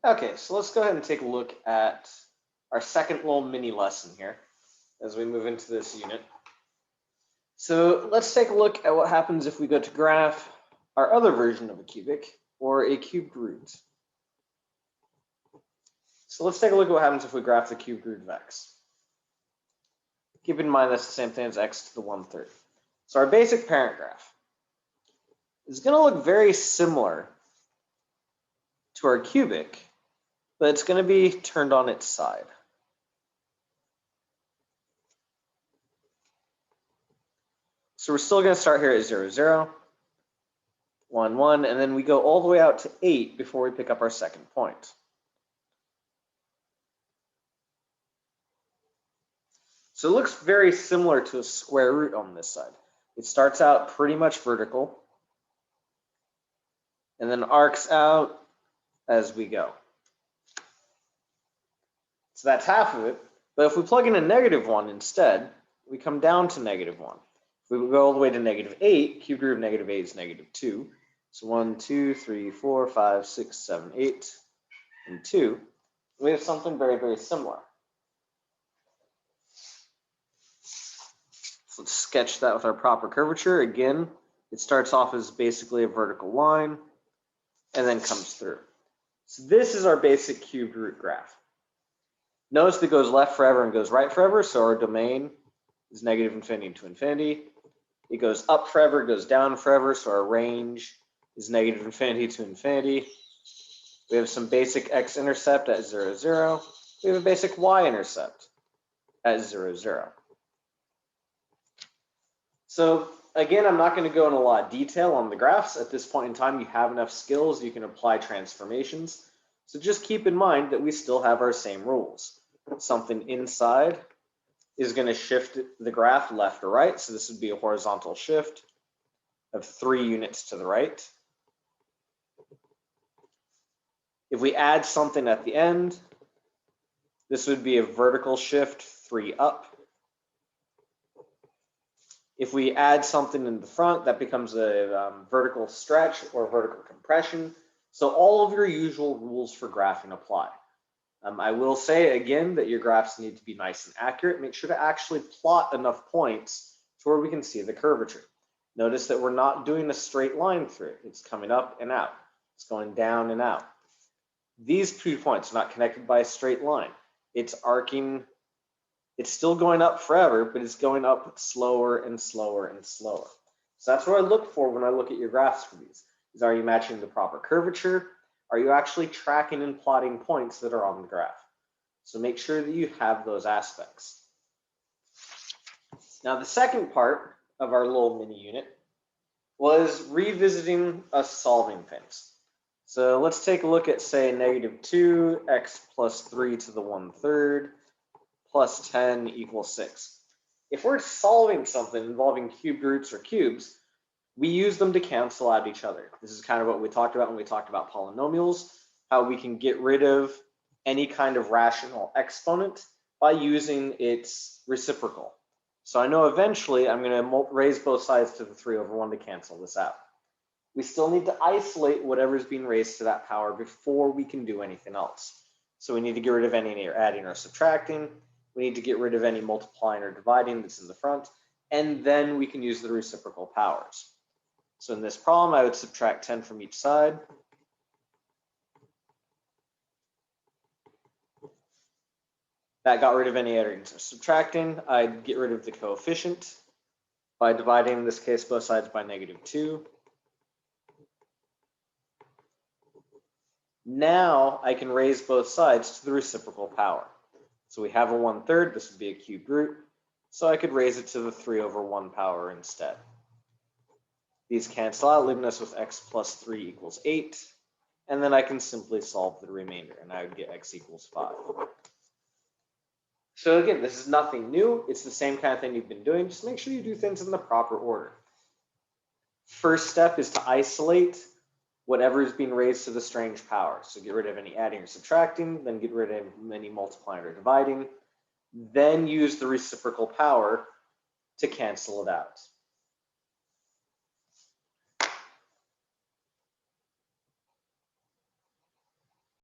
Okay, so let's go ahead and take a look at our second little mini lesson here as we move into this unit. So let's take a look at what happens if we go to graph our other version of a cubic or a cubed root. So let's take a look at what happens if we graph the cubed root of x. Keep in mind that's the same thing as x to the 1/3. So our basic parent graph is going to look very similar to our cubic, but it's going to be turned on its side. So we're still going to start here at 0, 0, 1, 1, and then we go all the way out to 8 before we pick up our second point. So it looks very similar to a square root on this side. It starts out pretty much vertical and then arcs out as we go. So that's half of it. But if we plug in a -1 instead, we come down to -1. If we go all the way to -8, cubed root of -8 is -2. So 1, 2, 3, 4, 5, 6, 7, 8, and 2. We have something very, very similar. So let's sketch that with our proper curvature. Again, it starts off as basically a vertical line and then comes through. So this is our basic cubed root graph. Notice that it goes left forever and goes right forever. So our domain is -infinity to infinity. It goes up forever, goes down forever. So our range is -infinity to infinity. We have some basic x-intercept at 0, 0. We have a basic y-intercept at 0, 0. So again, I'm not going to go in a lot of detail on the graphs. At this point in time, you have enough skills, you can apply transformations. So just keep in mind that we still have our same rules. Something inside is going to shift the graph left or right. So this would be a horizontal shift of 3 units to the right. If we add something at the end, this would be a vertical shift 3 up. If we add something in the front, that becomes a vertical stretch or vertical compression. So all of your usual rules for graphing apply. I will say again that your graphs need to be nice and accurate. Make sure to actually plot enough points to where we can see the curvature. Notice that we're not doing a straight line through it. It's coming up and out. It's going down and out. These 2 points are not connected by a straight line. It's arcing. It's still going up forever, but it's going up slower and slower and slower. So that's what I look for when I look at your graphs for these. Is are you matching the proper curvature? Are you actually tracking and plotting points that are on the graph? So make sure that you have those aspects. Now the second part of our little mini unit was revisiting us solving things. So let's take a look at, say, -2 x plus 3 to the 1/3 plus 10 equals 6. If we're solving something involving cubed roots or cubes, we use them to cancel out each other. This is kind of what we talked about when we talked about polynomials, how we can get rid of any kind of rational exponent by using its reciprocal. So I know eventually I'm going to raise both sides to the 3/1 to cancel this out. We still need to isolate whatever's being raised to that power before we can do anything else. So we need to get rid of any adding or subtracting. We need to get rid of any multiplying or dividing that's in the front, and then we can use the reciprocal powers. So in this problem, I would subtract 10 from each side. That got rid of any adding or subtracting. I'd get rid of the coefficient by dividing, in this case, both sides by -2. Now I can raise both sides to the reciprocal power. So we have a 1/3, this would be a cubed root. So I could raise it to the 3/1 power instead. These cancel out, leaving us with x plus 3 equals 8. And then I can simply solve the remainder, and I would get x equals 5. So again, this is nothing new. It's the same kind of thing you've been doing. Just make sure you do things in the proper order. First step is to isolate whatever is being raised to the strange power. So get rid of any adding or subtracting, then get rid of any multiplying or dividing, then use the reciprocal power to cancel it out.